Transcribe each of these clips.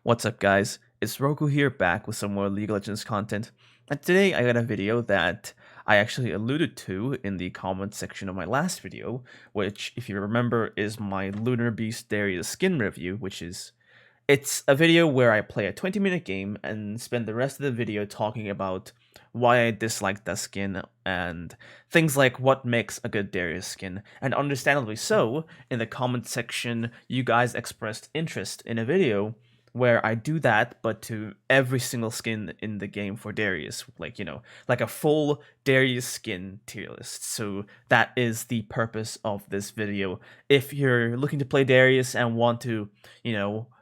What's up, guys? It's Roku here, back with some more League of Legends content. And today I got a video that I actually alluded to in the comment section of my last video, which, if you remember, is my Lunar Beast Darius skin review, it's a video where I play a 20-minute game and spend the rest of the video talking about why I disliked that skin and things like what makes a good Darius skin. And understandably so, in the comment section, you guys expressed interest in a video where I do that, but to every single skin in the game for Darius, like a full Darius skin tier list. So that is the purpose of this video. If you're looking to play Darius and want to,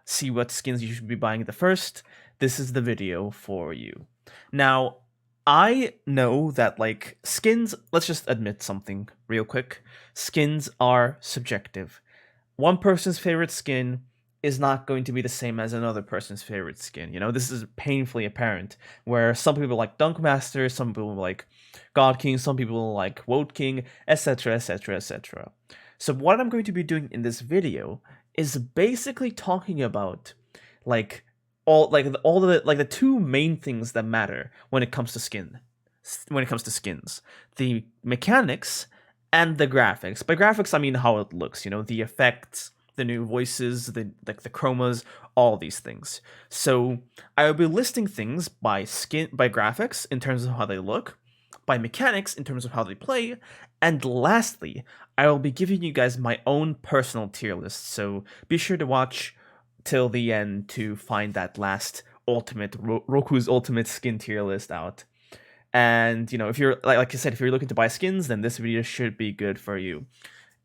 see what skins you should be buying the first, this is the video for you. Now, I know that, skins, let's just admit something real quick. Skins are subjective. One person's favorite skin is not going to be the same as another person's favorite skin. This is painfully apparent, where some people like Dunkmaster, some people like God King, some people like Woad King, etc, etc, etc. So what I'm going to be doing in this video is basically talking about all the two main things that matter when it comes to skins: the mechanics and the graphics. By graphics, I mean how it looks, the effects, the new voices, the chromas, all these things. So I will be listing things by graphics in terms of how they look, by mechanics in terms of how they play, and lastly, I will be giving you guys my own personal tier list. So be sure to watch till the end to find that last ultimate Rhoku'S ultimate skin tier list out. And if you're like I said, if you're looking to buy skins, then this video should be good for you.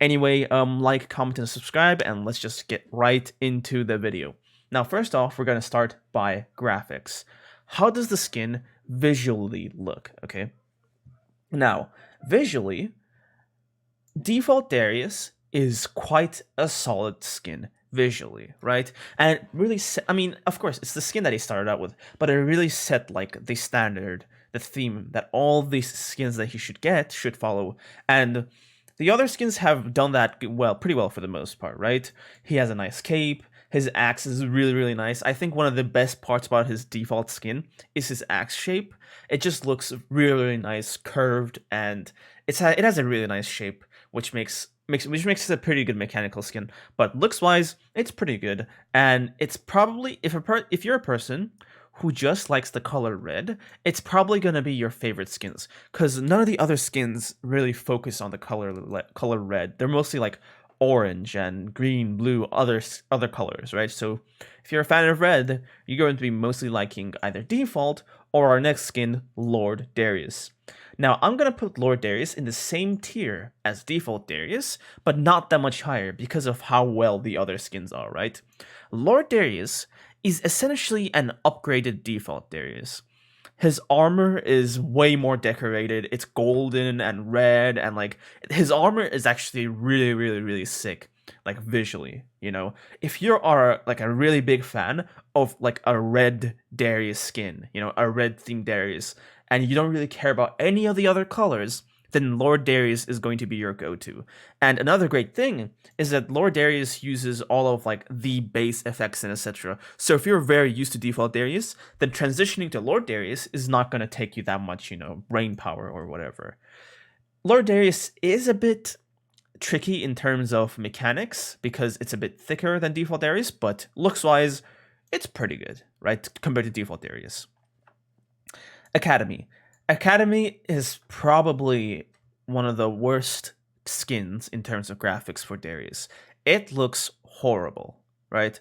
Anyway, like, comment, and subscribe, and let's just get right into the video. Now, first off, we're going to start by graphics. How does the skin visually look, okay? Now, visually, default Darius is quite a solid skin visually, right? And it really I mean, of course, it's the skin that he started out with, but it really set, the standard, the theme that all these skins that he should follow. And the other skins have done that pretty well for the most part, right? He has a nice cape. His axe is really, really nice. I think one of the best parts about his default skin is his axe shape. It just looks really, really nice, curved, and it has a really nice shape, which makes it a pretty good mechanical skin. But looks-wise, it's pretty good, and it's probably, if you're a person who just likes the color red, it's probably going to be your favorite skins, because none of the other skins really focus on the color red. They're mostly like orange and green, blue, other colors, right? So if you're a fan of red, you're going to be mostly liking either default or our next skin, Lord Darius. Now, I'm going to put Lord Darius in the same tier as default Darius, but not that much higher because of how well the other skins are, right? Lord Darius is essentially an upgraded default Darius. His armor is way more decorated. It's golden and red, and his armor is actually really, really, really sick, visually. If you are a really big fan of a red Darius skin, a red themed Darius, and you don't really care about any of the other colors, then Lord Darius is going to be your go-to. And another great thing is that Lord Darius uses all of the base effects and etc. So if you're very used to default Darius, then transitioning to Lord Darius is not going to take you that much, brain power or whatever. Lord Darius is a bit tricky in terms of mechanics because it's a bit thicker than default Darius, but looks-wise, it's pretty good, right, compared to default Darius. Academy. Academy is probably one of the worst skins in terms of graphics for Darius. It looks horrible, right?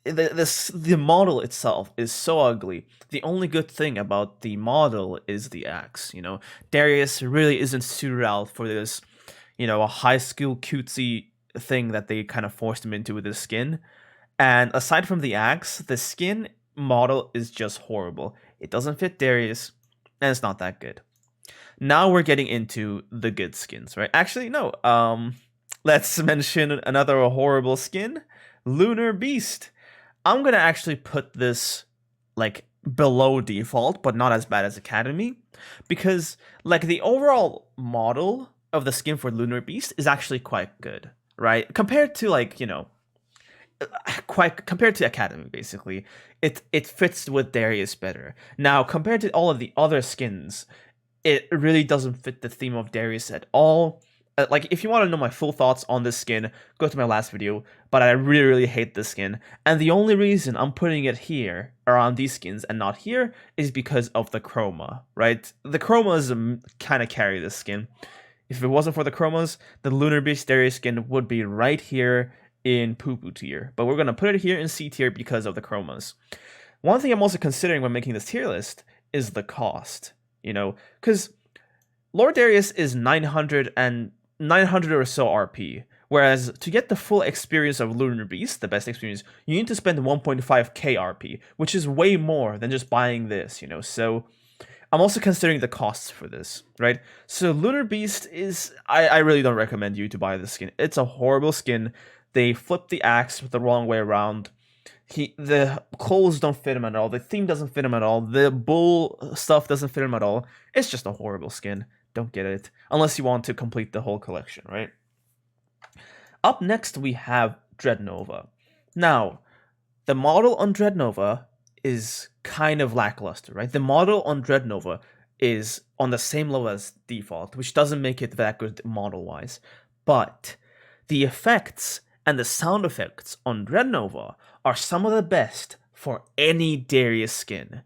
The model itself is so ugly. The only good thing about the model is the axe, Darius really isn't suited out for this, a high skill cutesy thing that they kind of forced him into with his skin. And aside from the axe, the skin model is just horrible. It doesn't fit Darius, and it's not that good. Now we're getting into the good skins, right? Actually, no. Let's mention another horrible skin, Lunar Beast. I'm gonna actually put this below default, but not as bad as Academy, because the overall model of the skin for Lunar Beast is actually quite good, right? Compared to quite compared to Academy, basically, it fits with Darius better. Now, compared to all of the other skins, it really doesn't fit the theme of Darius at all. Like, if you want to know my full thoughts on this skin, go to my last video, but I really, really hate this skin. And the only reason I'm putting it here, around these skins, and not here, is because of the chroma, right? The chromas kind of carry this skin. If it wasn't for the chromas, the Lunar Beast Darius skin would be right here in poo-poo tier. But we're going to put it here in C tier because of the chromas. One thing I'm also considering when making this tier list is the cost. You know, because Lord Darius is 900 or so RP, whereas to get the full experience of Lunar Beast, the best experience, you need to spend 1.5k RP, which is way more than just buying this, you know, so I'm also considering the costs for this, right? So Lunar Beast is, I really don't recommend you to buy this skin. It's a horrible skin. They flip the axe the wrong way around. The clothes don't fit him at all. The theme doesn't fit him at all. The bull stuff doesn't fit him at all. It's just a horrible skin. Don't get it. Unless you want to complete the whole collection, right? Up next, we have Dreadnova. Now, the model on Dreadnova is kind of lackluster, right? The model on Dreadnova is on the same level as default, which doesn't make it that good model-wise. But the effects and the sound effects on Dreadnova are some of the best for any Darius skin.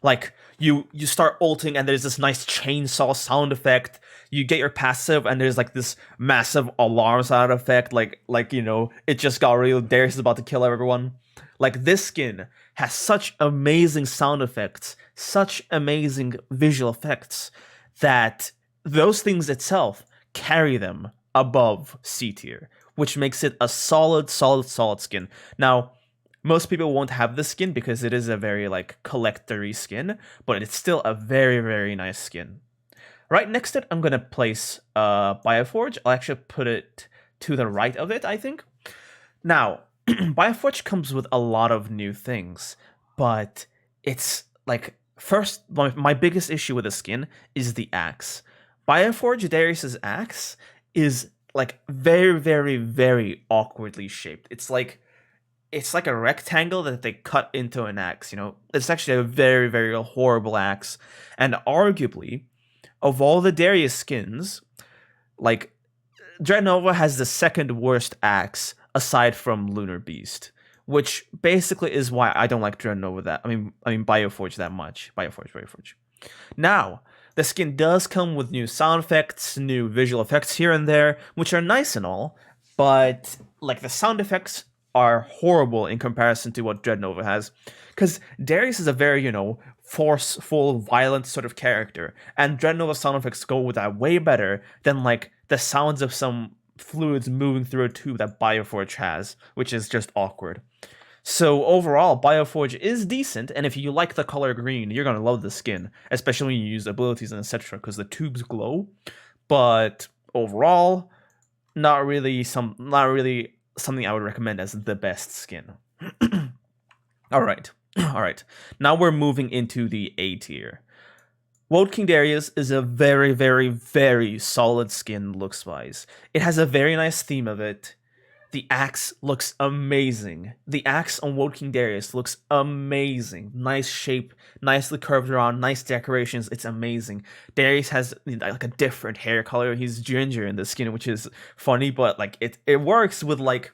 Like, you start ulting and there's this nice chainsaw sound effect. You get your passive and there's like this massive alarm sound effect. Like you know, it just got real. Darius is about to kill everyone. Like, this skin has such amazing sound effects, such amazing visual effects, that those things itself carry them above C tier, which makes it a solid skin. Now, most people won't have this skin because it is a very, like, collector-y skin, but it's still a very, very nice skin. Right next to it, I'm going to place Bioforge. I'll actually put it to the right of it, I think. Now, Bioforge comes with a lot of new things, but it's, like, first, my biggest issue with the skin is the axe. Bioforge Darius's axe is, like, very, very, very awkwardly shaped. It's like a rectangle that they cut into an axe, you know? It's actually a very, very horrible axe. And arguably, of all the Darius skins, like, Dreadnova has the second worst axe aside from Lunar Beast, which basically is why I don't like Dreadnova that, I mean Bioforge that much. Bioforge. Now, the skin does come with new sound effects, new visual effects here and there, which are nice and all, but, like, the sound effects are horrible in comparison to what Dreadnova has, because Darius is a very, you know, forceful, violent sort of character, and Dreadnova's sound effects go with that way better than, like, the sounds of some fluids moving through a tube that Bioforge has, which is just awkward. So overall, Bioforge is decent, and if you like the color green, you're gonna love the skin, especially when you use abilities and etc., because the tubes glow. But overall, not really something I would recommend as the best skin. All right. Now we're moving into the A tier. Woad King Darius is a very, very, very solid skin looks-wise. It has a very nice theme of it. The axe looks amazing. The axe on Woad King Darius looks amazing. Nice shape, nicely curved around, nice decorations. It's amazing. Darius has, like, a different hair color. He's ginger in the skin, which is funny, but, like, it works with, like,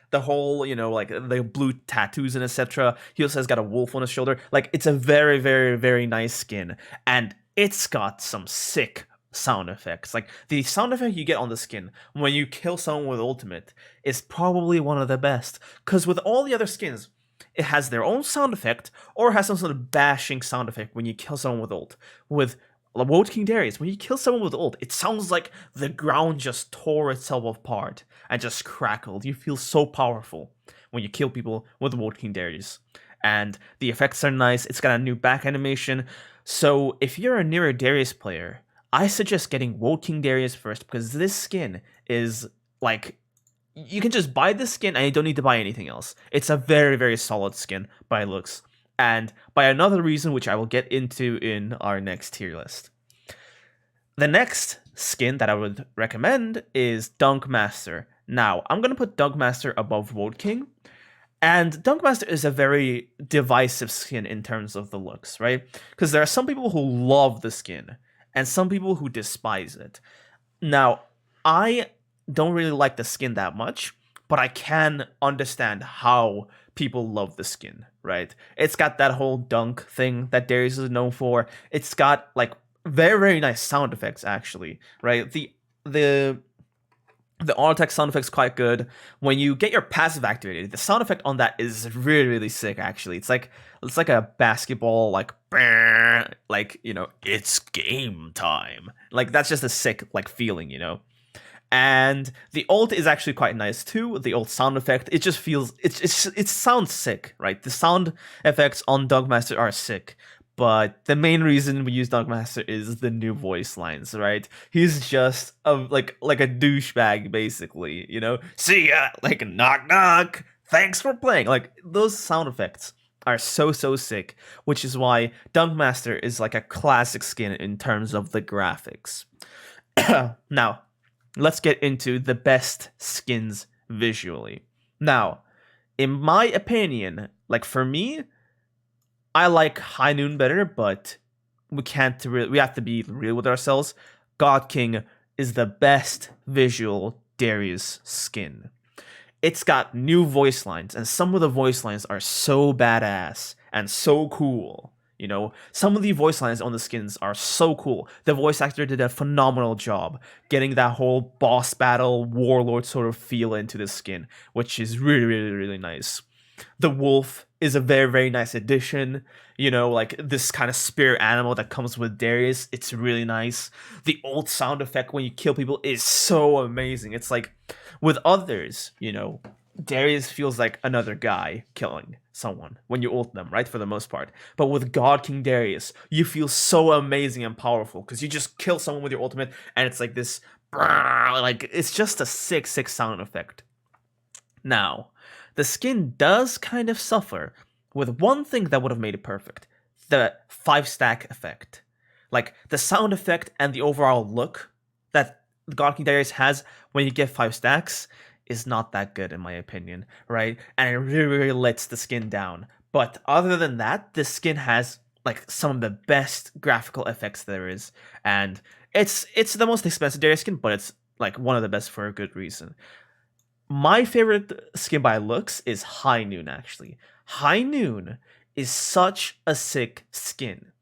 the whole, you know, like, the blue tattoos and etc. He also has got a wolf on his shoulder. Like, it's a very, very, very nice skin, and it's got some sick sound effects. Like, the sound effect you get on the skin when you kill someone with ultimate is probably one of the best, because with all the other skins, it has their own sound effect or has some sort of bashing sound effect when you kill someone with ult. With Woad King Darius, when you kill someone with ult, it sounds like the ground just tore itself apart and just crackled. You feel so powerful when you kill people with Woad King Darius. And the effects are nice. It's got a new back animation. So if you're a newer Darius player, I suggest getting Woad King Darius first, because this skin is, like, you can just buy this skin and you don't need to buy anything else. It's a very, very solid skin by looks. And by another reason, which I will get into in our next tier list. The next skin that I would recommend is Dunk Master. Now, I'm going to put Dunk Master above Woad King, And Dunkmaster is a very divisive skin in terms of the looks, right? Because there are some people who love the skin and some people who despise it. Now, I don't really like the skin that much, but I can understand how people love the skin, right? It's got that whole dunk thing that Darius is known for. It's got like very, very nice sound effects actually, right? The the auto attack sound effect's quite good. When you get your passive activated, the sound effect on that is really, really sick. Actually, it's like a basketball, like it's game time. Like that's just a sick like feeling, And the ult is actually quite nice too. The ult sound effect, it just feels it sounds sick, right? The sound effects on Dogmaster are sick. But the main reason we use Dogmaster is the new voice lines, right? He's just like a douchebag, basically, See ya, like knock knock. Thanks for playing. Like those sound effects are so sick, which is why Dunkmaster is like a classic skin in terms of the graphics. Now, let's get into the best skins visually. Now, in my opinion, like for me, I like High Noon better, but we have to be real with ourselves. God King is the best visual Darius skin. It's got new voice lines, and some of the voice lines are so badass and so cool. Some of the voice lines on the skins are so cool. The voice actor did a phenomenal job getting that whole boss battle warlord sort of feel into the skin, which is really, really, really nice. The wolf is a very, very nice addition. Like this kind of spirit animal that comes with Darius. It's really nice. The ult sound effect when you kill people is so amazing. It's like with others, Darius feels like another guy killing someone when you ult them, right? For the most part. But with God King Darius, you feel so amazing and powerful because you just kill someone with your ultimate and it's like this, like it's just a sick sound effect. Now, the skin does kind of suffer with one thing that would have made it perfect: the 5-stack effect. Like the sound effect and the overall look that God King Darius has when you get 5 stacks is not that good in my opinion, right? And it really, really lets the skin down. But other than that, the skin has like some of the best graphical effects there is, and it's the most expensive Darius skin, but it's like one of the best for a good reason. My favorite skin by looks is High Noon, actually. High Noon is such a sick skin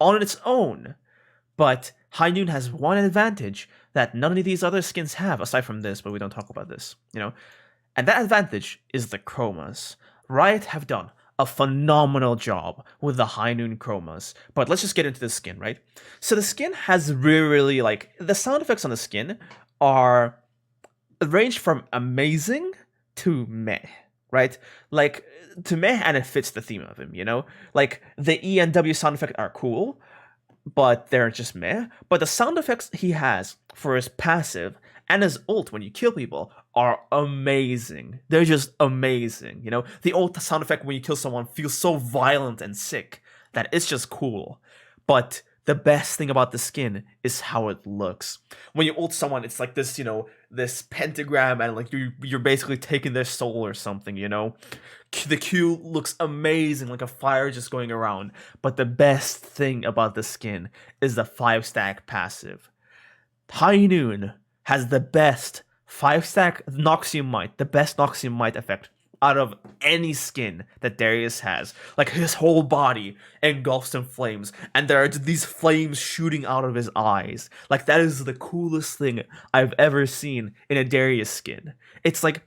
on its own, but High Noon has one advantage that none of these other skins have, aside from this, but we don't talk about this, And that advantage is the chromas. Riot have done a phenomenal job with the High Noon chromas, but let's just get into the skin, right? So the skin has really, like, the sound effects on the skin are range from amazing to meh, right? Like to meh, and it fits the theme of him, Like the E and W sound effects are cool, but they're just meh. But the sound effects he has for his passive and his ult when you kill people are amazing. They're just amazing, The ult sound effect when you kill someone feels so violent and sick that it's just cool. But the best thing about the skin is how it looks. When you ult someone, it's like this, this pentagram, and like you're basically taking their soul or something, The Q looks amazing, like a fire just going around. But the best thing about the skin is the 5-stack passive. High Noon has the best 5-stack Noxium Might, the best Noxium Might effect out of any skin that Darius has. Like his whole body engulfs in flames, and there are these flames shooting out of his eyes. Like that is the coolest thing I've ever seen in a Darius skin. It's like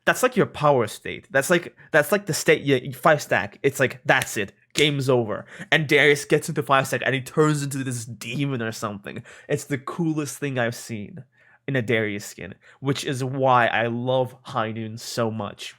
that's like your power state. That's like the state you 5-stack. It's like that's it. Game's over. And Darius gets into 5-stack and he turns into this demon or something. It's the coolest thing I've seen in a Darius skin, which is why I love High Noon so much.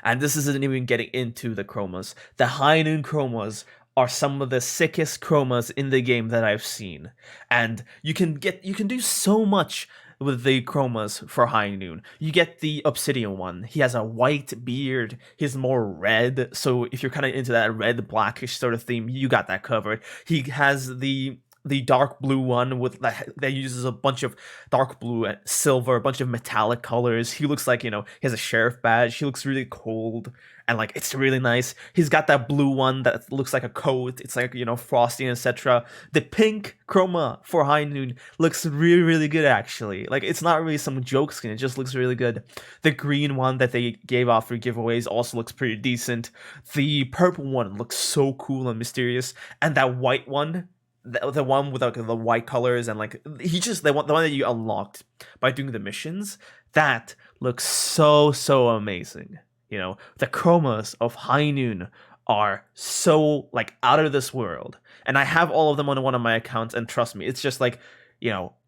And this isn't even getting into the chromas. The High Noon chromas are some of the sickest chromas in the game that I've seen. And you can do so much with the chromas for High Noon. You get the Obsidian one. He has a white beard. He's more red. So if you're kind of into that red blackish sort of theme, you got that covered. He has the the dark blue one with that uses a bunch of dark blue and silver, a bunch of metallic colors. He looks like, he has a sheriff badge. He looks really cold and like it's really nice. He's got that blue one that looks like a coat. It's like, frosty, etc. The pink chroma for High Noon looks really, really good actually. Like it's not really some joke skin, it just looks really good. The green one that they gave out for giveaways also looks pretty decent. The purple one looks so cool and mysterious, and that white one, the one with like the white colors and like the one that you unlocked by doing the missions, that looks so amazing. The chromas of High Noon are so like out of this world, and I have all of them on one of my accounts, and trust me, it's just like,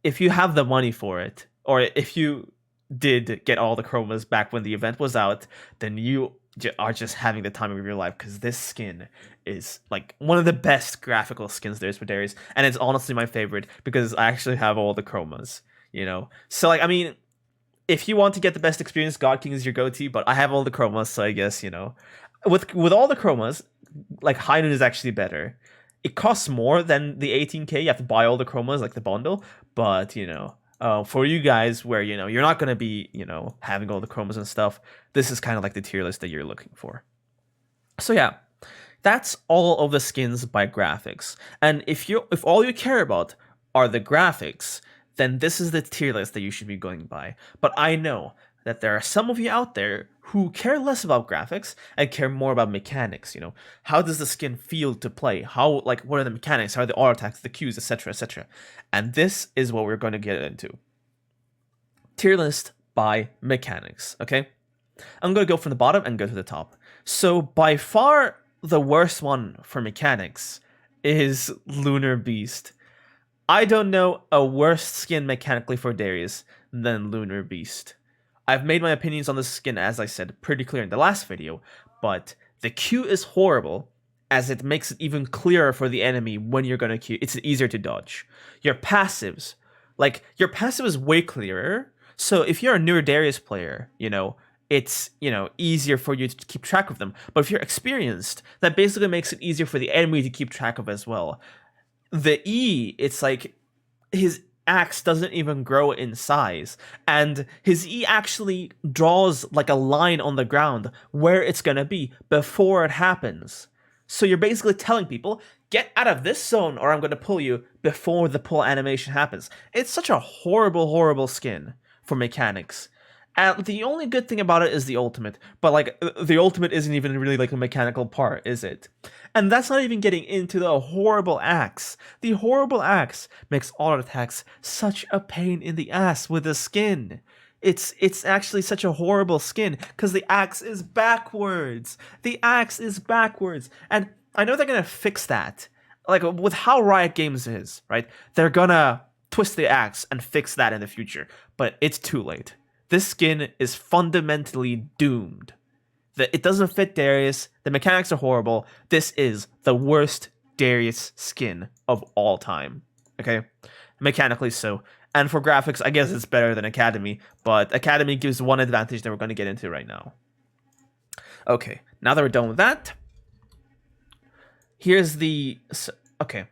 if you have the money for it, or if you did get all the chromas back when the event was out, then you are just having the time of your life, because this skin is like one of the best graphical skins there is for Darius, and it's honestly my favorite because I actually have all the chromas, so like, I mean, if you want to get the best experience, God King is your go-to, but I have all the chromas, so I guess, with all the chromas, like High Noon is actually better. It costs more than the 18k. You have to buy all the chromas, like the bundle, but for you guys where you're not going to be having all the chromas and stuff, this is kind of like the tier list that you're looking for. So yeah, that's all of the skins by graphics, and if all you care about are the graphics, then this is the tier list that you should be going by. But I know that there are some of you out there who care less about graphics and care more about mechanics. How does the skin feel to play? What are the mechanics? How are the auto attacks, the Qs, etc., etc. And this is what we're going to get into. Tier list by mechanics, okay? I'm going to go from the bottom and go to the top. So by far the worst one for mechanics is Lunar Beast. I don't know a worse skin mechanically for Darius than Lunar Beast. I've made my opinions on this skin, as I said, pretty clear in the last video, but the Q is horrible, as it makes it even clearer for the enemy when you're gonna Q. It's easier to dodge. Your passive is way clearer, so if you're a newer Darius player, it's, easier for you to keep track of them. But if you're experienced, that basically makes it easier for the enemy to keep track of as well. The E, it's like his axe doesn't even grow in size, and his E actually draws like a line on the ground where it's gonna be before it happens. So you're basically telling people, get out of this zone or I'm gonna pull you before the pull animation happens. It's such a horrible skin for mechanics. And the only good thing about it is the ultimate, but like the ultimate isn't even really like a mechanical part, is it? And that's not even getting into the horrible axe. The horrible axe makes auto attacks such a pain in the ass with the skin. It's actually such a horrible skin because the axe is backwards. The axe is backwards, and I know they're gonna fix that. Like with how Riot Games is, right? They're gonna twist the axe and fix that in the future, but it's too late. This skin is fundamentally doomed. It doesn't fit Darius. The mechanics are horrible. This is the worst Darius skin of all time. Okay? Mechanically so. And for graphics, I guess it's better than Academy, but Academy gives one advantage that we're going to get into right now. Okay, now that we're done with that, here's the... Okay.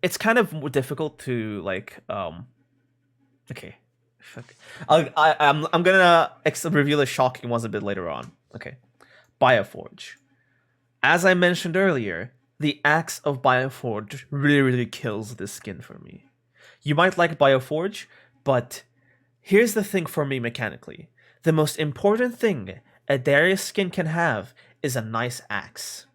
It's kind of difficult to, like, okay. I'm gonna reveal the shocking ones a bit later on. Okay. Bioforge. As I mentioned earlier, the axe of Bioforge really kills this skin for me. You might like Bioforge, but here's the thing for me mechanically. The most important thing a Darius skin can have is a nice axe.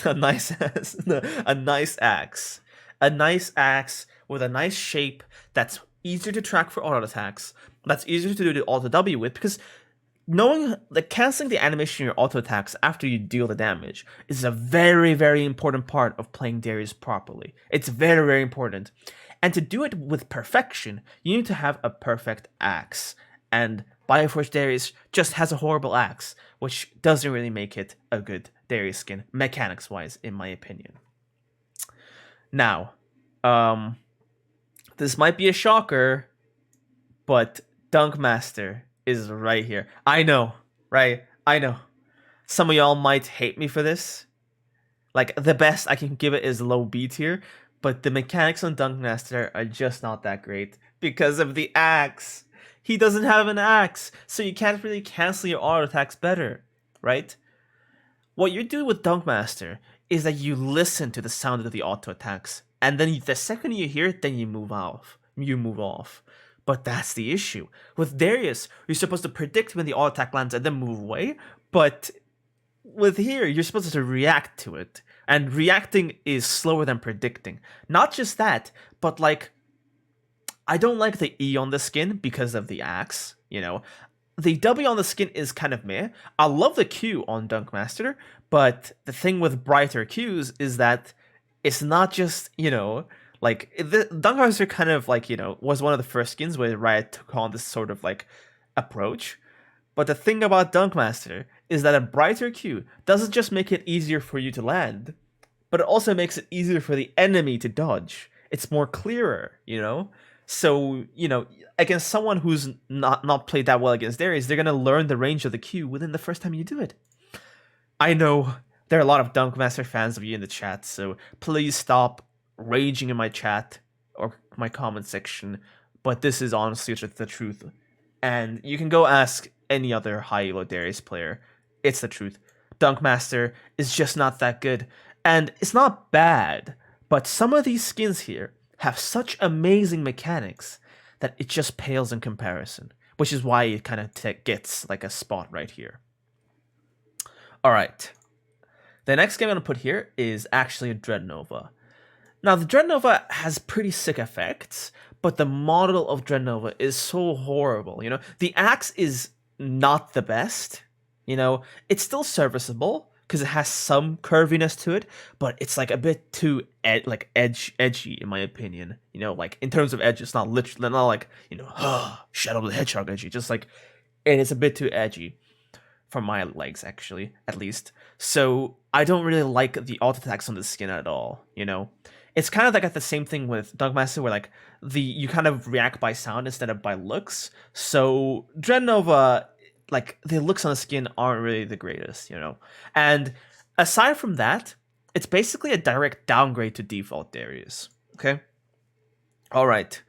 a nice axe. A nice axe. A nice axe with a nice shape that's easier to track for auto attacks, that's easier to do the auto W with, because knowing that canceling the animation in your auto attacks after you deal the damage is a very important part of playing Darius properly. It's very important. And to do it with perfection, you need to have a perfect axe. And Bioforge Darius just has a horrible axe, which doesn't really make it a good Darius skin, mechanics-wise, in my opinion. Now, this might be a shocker, but Dunkmaster is right here. I know, right? I know. Some of y'all might hate me for this. Like, the best I can give it is low B tier, but the mechanics on Dunkmaster are just not that great because of the axe. He doesn't have an axe, so you can't really cancel your auto attacks better, right? What you do with Dunkmaster is that you listen to the sound of the auto attacks, and then the second you hear it, then you move off. But that's the issue. With Darius, you're supposed to predict when the auto attack lands and then move away, but with here, you're supposed to react to it. And reacting is slower than predicting. Not just that, but like, I don't like the E on the skin because of the axe, you know. The W on the skin is kind of meh. I love the Q on Dunkmaster, but the thing with brighter Qs is that it's not just, you know, like, the Dunkmaster kind of like, you know, was one of the first skins where Riot took on this sort of like approach. But the thing about Dunkmaster is that a brighter Q doesn't just make it easier for you to land, but it also makes it easier for the enemy to dodge. It's more clearer, you know? So, you know, against someone who's not played that well against Darius, they're going to learn the range of the Q within the first time you do it. I know there are a lot of Dunkmaster fans of you in the chat, so please stop raging in my chat or my comment section, but this is honestly the truth. And you can go ask any other high elo Darius player. It's the truth. Dunkmaster is just not that good. And it's not bad, but some of these skins here have such amazing mechanics that it just pales in comparison, which is why it kind of gets like a spot right here. All right. The next game I'm going to put here is actually a Dreadnova. Now, the Dreadnova has pretty sick effects, but the model of Dreadnova is so horrible, you know? The axe is not the best, you know? It's still serviceable, because it has some curviness to it, but it's like a bit too edgy in my opinion. You know, like in terms of edge, it's not literally not like, you know, Shadow the Hedgehog edgy. Just like it is a bit too edgy for my legs, actually, at least. So I don't really like the auto attacks on the skin at all. You know, it's kind of like the same thing with Dunkmaster, where like you kind of react by sound instead of by looks. So Dreadnova, like, the looks on the skin aren't really the greatest, you know? And aside from that, it's basically a direct downgrade to default Darius, okay? All right.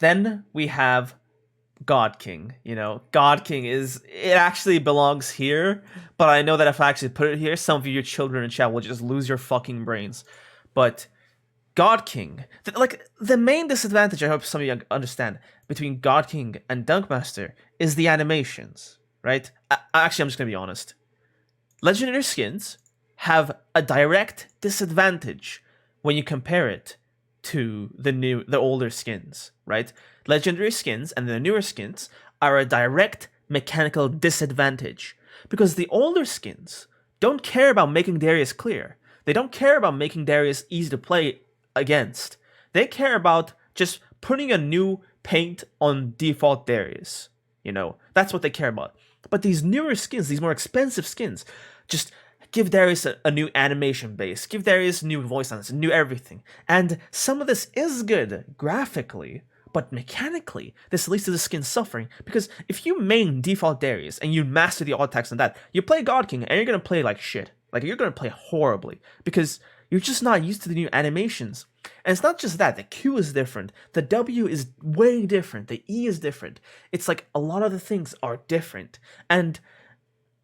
Then we have God King, you know? God King it actually belongs here, but I know that if I actually put it here, some of your children in chat will just lose your fucking brains. But God King, like, the main disadvantage, I hope some of you understand, between God King and Dunkmaster is the animations, right? Actually, I'm just gonna be honest. Legendary skins have a direct disadvantage when you compare it to the older skins, right? Legendary skins and the newer skins are a direct mechanical disadvantage because the older skins don't care about making Darius clear. They don't care about making Darius easy to play against. They care about just putting a new paint on default Darius. You know, that's what they care about. But these newer skins, these more expensive skins, just give Darius a new animation base, give Darius new voice lines, new everything. And some of this is good graphically, but mechanically, this leads to the skin suffering. Because if you main default Darius and you master the auto attacks on that, you play God King and you're gonna play like shit. Like, you're gonna play horribly because you're just not used to the new animations. And it's not just that, the Q is different, the W is way different, the E is different. It's like a lot of the things are different. And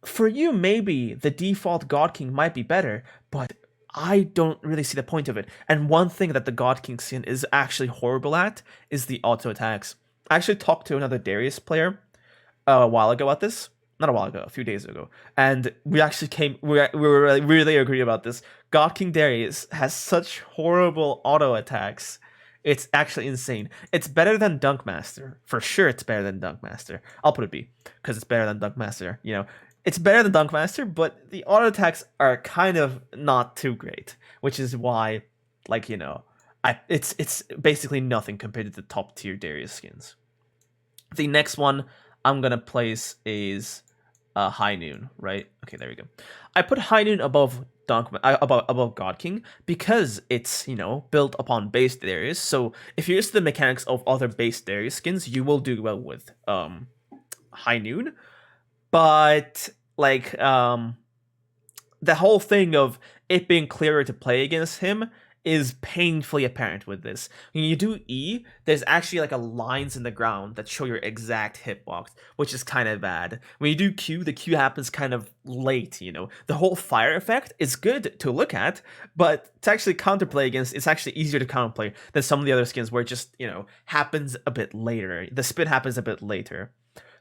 for you, maybe the default God King might be better, but I don't really see the point of it. And one thing that the God King skin is actually horrible at is the auto attacks. I actually talked to another Darius player a while ago about this. Not a while ago, a few days ago. And we actually we were really agree about this. God King Darius has such horrible auto attacks. It's actually insane. It's better than Dunkmaster. For sure it's better than Dunkmaster. I'll put it B, because it's better than Dunkmaster. You know, it's better than Dunkmaster, but the auto attacks are kind of not too great. Which is why, like, you know, it's basically nothing compared to the top tier Darius skins. The next one I'm gonna place is High Noon, right? Okay, there we go. I put High Noon above above God King because it's, you know, built upon base Darius. So if you're used to the mechanics of other base Darius skins, you will do well with High Noon. But like the whole thing of it being clearer to play against him is painfully apparent with this. When you do E, there's actually like a lines in the ground that show your exact hitbox, which is kind of bad. When you do Q, the Q happens kind of late, you know. The whole fire effect is good to look at, but to actually counterplay against, it's actually easier to counterplay than some of the other skins where it just, you know, happens a bit later. The spin happens a bit later.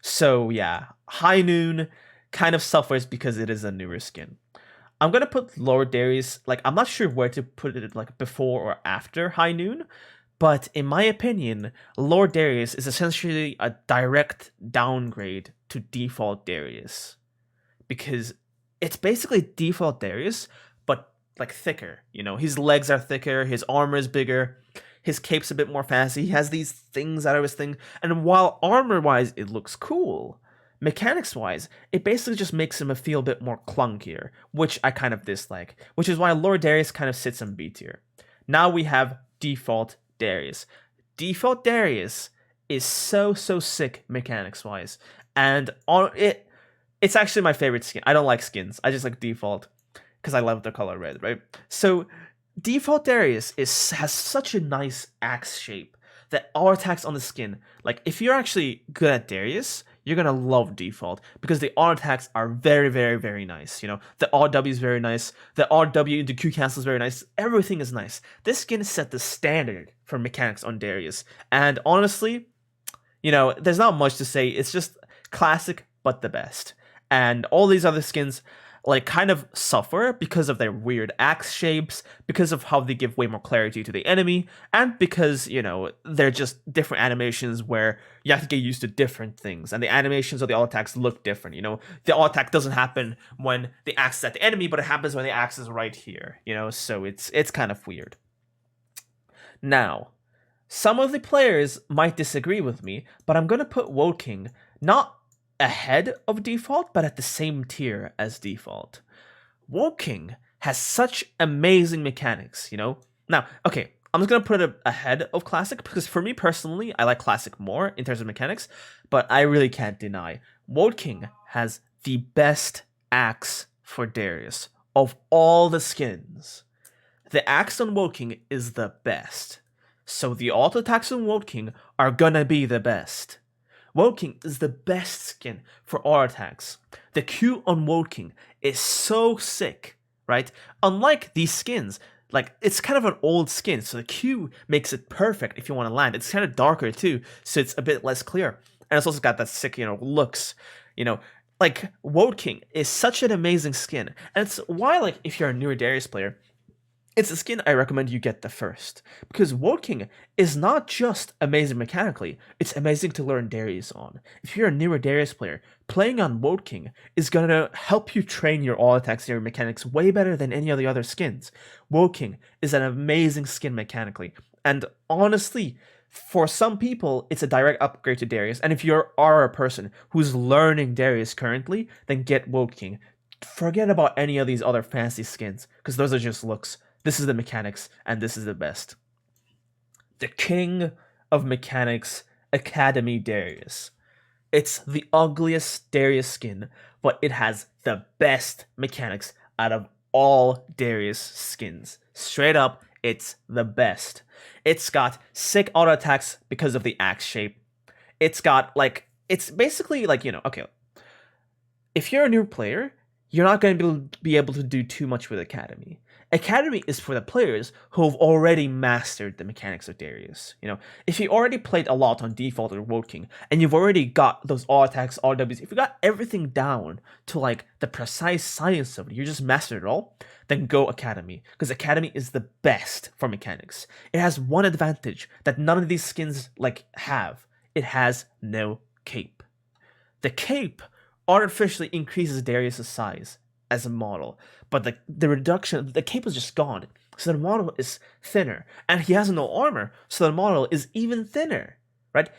So yeah, High Noon kind of suffers because it is a newer skin. I'm gonna put Lord Darius, like, I'm not sure where to put it, like, before or after High Noon, but in my opinion, Lord Darius is essentially a direct downgrade to default Darius. Because it's basically default Darius, but, like, thicker, you know? His legs are thicker, his armor is bigger, his cape's a bit more fancy, he has these things out of his thing, and while armor-wise it looks cool, mechanics-wise, it basically just makes him feel a bit more clunkier, which I kind of dislike, which is why Lord Darius kind of sits in B tier. Now we have Default Darius. Default Darius is so sick mechanics-wise, and on it's actually my favorite skin. I don't like skins, I just like Default, because I love the color red, right? So, Default Darius has such a nice axe shape that all attacks on the skin, like, if you're actually good at Darius, you're gonna love Default, because the auto attacks are very nice, you know? The RW is very nice, the RW into Q cancel is very nice, everything is nice. This skin set the standard for mechanics on Darius, and honestly, you know, there's not much to say, it's just classic, but the best. And all these other skins, like, kind of suffer because of their weird axe shapes, because of how they give way more clarity to the enemy, and because, you know, they're just different animations where you have to get used to different things, and the animations of the all attacks look different, you know? The all attack doesn't happen when the axe is at the enemy, but it happens when the axe is right here, you know? So it's kind of weird. Now, some of the players might disagree with me, but I'm gonna put Woking not ahead of Default, but at the same tier as Default. Woking has such amazing mechanics, you know? Now, okay, I'm just gonna put it ahead of Classic, because for me personally, I like Classic more in terms of mechanics, but I really can't deny, Woking has the best axe for Darius of all the skins. The axe on Woking is the best, so the auto attacks on Woking are gonna be the best. Woking is the best skin for auto attacks. The Q on Woking is so sick, right? Unlike these skins, like, it's kind of an old skin, so the Q makes it perfect if you want to land. It's kind of darker too, so it's a bit less clear. And it's also got that sick, you know, looks, you know. Like, Woking is such an amazing skin, and it's why, like, if you're a newer Darius player, it's a skin I recommend you get the first, because Woking is not just amazing mechanically, it's amazing to learn Darius on. If you're a newer Darius player, playing on Woking is gonna help you train your all attacks and your mechanics way better than any of the other skins. Woking is an amazing skin mechanically, and honestly, for some people, it's a direct upgrade to Darius, and if you are a person who's learning Darius currently, then get Woking. Forget about any of these other fancy skins, because those are just looks. This is the mechanics, and this is the best. The king of mechanics, Academy Darius. It's the ugliest Darius skin, but it has the best mechanics out of all Darius skins. Straight up, it's the best. It's got sick auto attacks because of the axe shape. It's got, like, it's basically like, you know, okay, if you're a new player, you're not going to be able to do too much with Academy. Academy is for the players who have already mastered the mechanics of Darius. You know, if you already played a lot on Default or Woking, and you've already got those all attacks, RWs, if you got everything down to, like, the precise science of it, you just mastered it all, then go Academy, because Academy is the best for mechanics. It has one advantage that none of these skins, like, have. It has no cape. The cape artificially increases Darius' size as a model, but the reduction, the cape is just gone, so the model is thinner, and he has no armor, so the model is even thinner, right?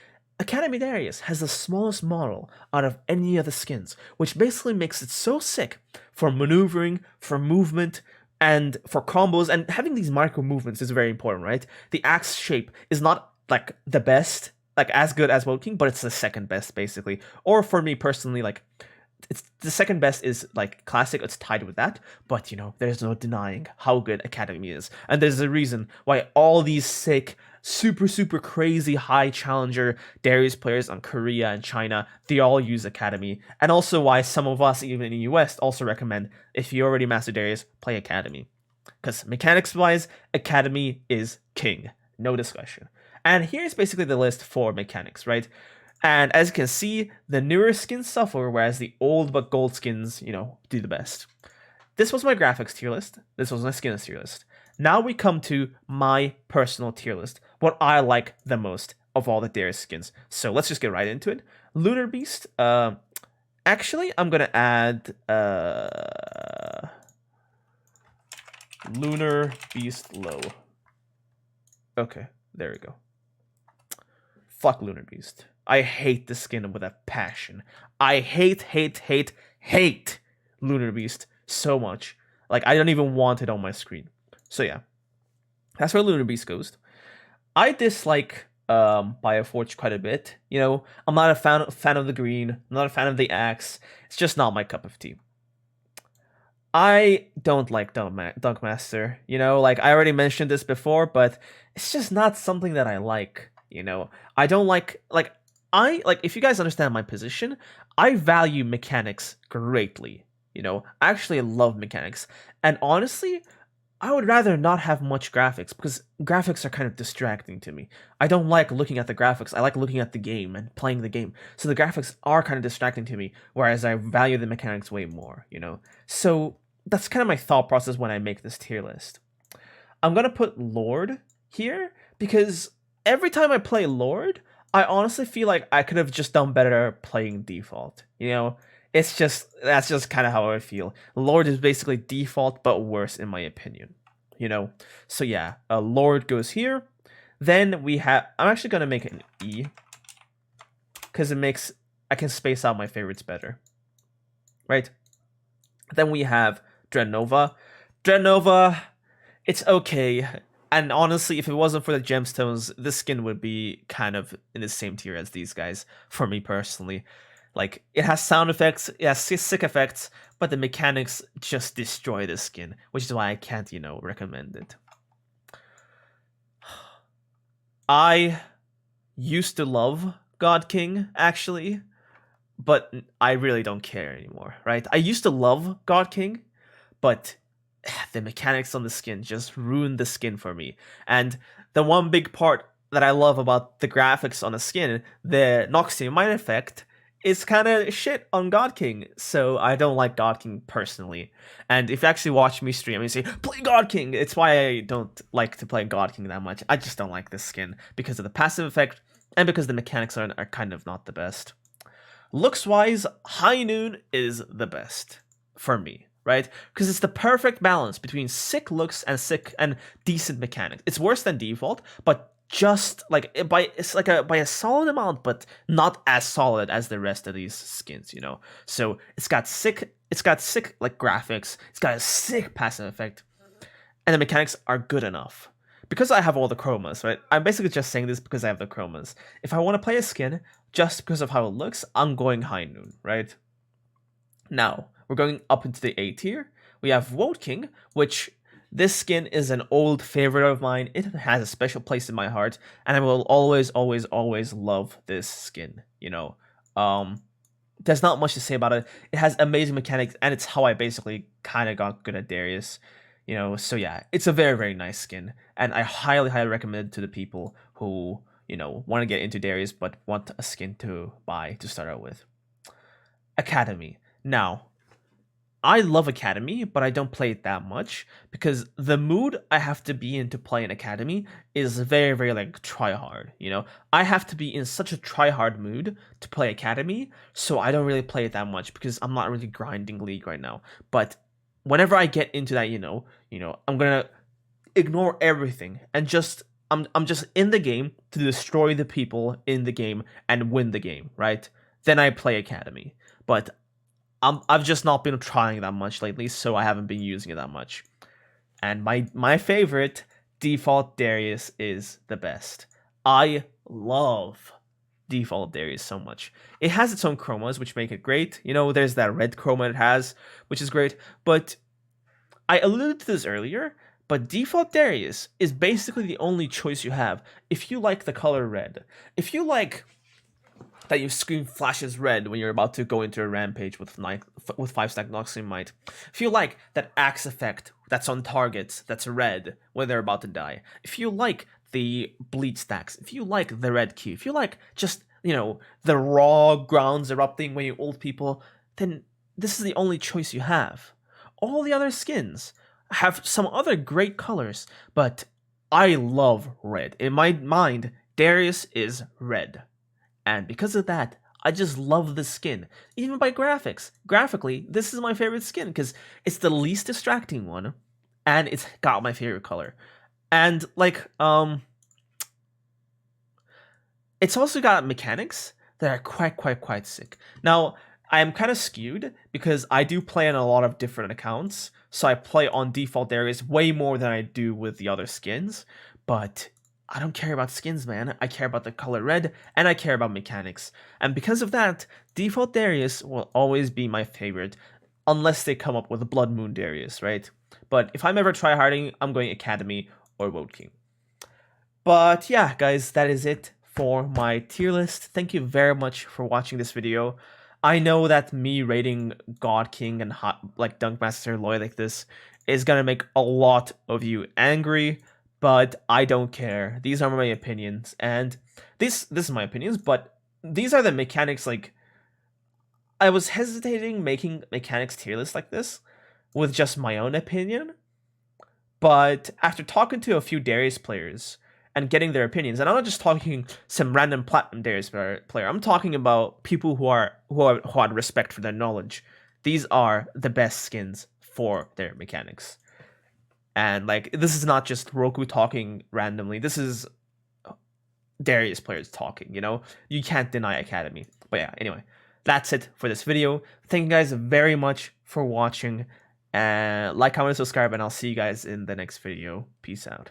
Academy Darius has the smallest model out of any of the skins, which basically makes it so sick for maneuvering, for movement, and for combos, and having these micro movements is very important, right? The axe shape is not, like, the best, like, as good as Woking, but it's the second best, basically. Or for me personally, like, it's the second best is like classic, it's tied with that, but there's no denying how good academy is, and there's a reason why all these sick, super crazy high challenger Darius players on Korea and China, they all use academy, and also why some of us even in the US also recommend, if you already master Darius, play academy, because mechanics wise academy is king, no discussion. And here's basically the list for mechanics, right? And as you can see, the newer skins suffer, whereas the old but gold skins, do the best. This was my graphics tier list. This was my skins tier list. Now we come to my personal tier list, what I like the most of all the Darius skins. So let's just get right into it. Lunar Beast. Actually, I'm gonna add Lunar Beast low. Okay, there we go. Fuck Lunar Beast. I hate the skin with a passion. I hate Lunar Beast so much. Like, I don't even want it on my screen. So yeah, that's where Lunar Beast goes. I dislike Bioforge quite a bit. I'm not a fan of the green. I'm not a fan of the axe. It's just not my cup of tea. I don't like Dunkmaster. Like I already mentioned this before, but it's just not something that I like. I don't like if you guys understand my position, I value mechanics greatly. I actually love mechanics. And honestly, I would rather not have much graphics because graphics are kind of distracting to me. I don't like looking at the graphics. I like looking at the game and playing the game. So the graphics are kind of distracting to me, whereas I value the mechanics way more, So that's kind of my thought process when I make this tier list. I'm going to put Lord here because every time I play Lord, I honestly feel like I could have just done better playing default. That's just kind of how I feel. Lord is basically default, but worse in my opinion. So yeah, Lord goes here. Then we have. I'm actually gonna make an E because I can space out my favorites better. Right. Then we have Dreadnova. Dreadnova, it's okay. And honestly, if it wasn't for the gemstones, this skin would be kind of in the same tier as these guys, for me personally. Like, it has sound effects, it has sick effects, but the mechanics just destroy the skin, which is why I can't, recommend it. I used to love God King, actually, but I really don't care anymore, right? I used to love God King, but the mechanics on the skin just ruined the skin for me. And the one big part that I love about the graphics on the skin, the Noxian Mine effect, is kind of shit on God King. So I don't like God King personally. And if you actually watch me stream and you say, play God King, it's why I don't like to play God King that much. I just don't like this skin because of the passive effect and because the mechanics are kind of not the best. Looks-wise, High Noon is the best for me. Right? Because it's the perfect balance between sick looks and decent mechanics. It's worse than default, but just like by a solid amount, but not as solid as the rest of these skins, So it's got sick like graphics, it's got a sick passive effect, and the mechanics are good enough. Because I have all the chromas, right? I'm basically just saying this because I have the chromas. If I want to play a skin just because of how it looks, I'm going High Noon, right? Now, we're going up into the A tier. We have Woad King, which this skin is an old favorite of mine. It has a special place in my heart, and I will always love this skin. There's not much to say about it. It has amazing mechanics, and it's how I basically kind of got good at Darius. So yeah, it's a very nice skin, and I highly recommend it to the people who want to get into Darius but want a skin to buy to start out with. Academy. Now, I love Academy, but I don't play it that much because the mood I have to be in to play an Academy is very like try hard. I have to be in such a try hard mood to play Academy, so I don't really play it that much because I'm not really grinding League right now. But whenever I get into that, I'm gonna ignore everything and I'm just in the game to destroy the people in the game and win the game, right? Then I play Academy. But I've just not been trying that much lately, so I haven't been using it that much. And my favorite default Darius is the best. I love default Darius so much. It has its own chromas, which make it great. You know, there's that red chroma it has, which is great. But I alluded to this earlier, but default Darius is basically the only choice you have. If you like the color red, if you like that your screen flashes red when you're about to go into a rampage with 5-stack Noxian Might, if you like that axe effect that's on targets that's red when they're about to die, if you like the bleed stacks, if you like the red Q, if you like just, you know, the raw grounds erupting when you ult people, then this is the only choice you have. All the other skins have some other great colors, but I love red. In my mind, Darius is red. And because of that, I just love the skin. Even by graphics. Graphically, this is my favorite skin because it's the least distracting one, and it's got my favorite color. And like, it's also got mechanics that are quite sick. Now, I am kind of skewed because I do play on a lot of different accounts, so I play on default Darius way more than I do with the other skins, but I don't care about skins, man. I care about the color red, and I care about mechanics. And because of that, default Darius will always be my favorite, unless they come up with a Blood Moon Darius, right? But if I'm ever tryharding, I'm going Academy or Woad King. But yeah, guys, that is it for my tier list. Thank you very much for watching this video. I know that me rating God King and Dunkmaster Loy like this is gonna make a lot of you angry, but I don't care. These are my opinions, and this is my opinions, but these are the mechanics. Like, I was hesitating making mechanics tier list like this with just my own opinion, but after talking to a few Darius players and getting their opinions, and I'm not just talking some random platinum Darius player. I'm talking about people who had respect for their knowledge. These are the best skins for their mechanics. And like, this is not just Rhoku talking randomly. This is Darius players talking, you know? You can't deny Academy. But yeah, anyway, that's it for this video. Thank you guys very much for watching. Like, comment, subscribe, and I'll see you guys in the next video. Peace out.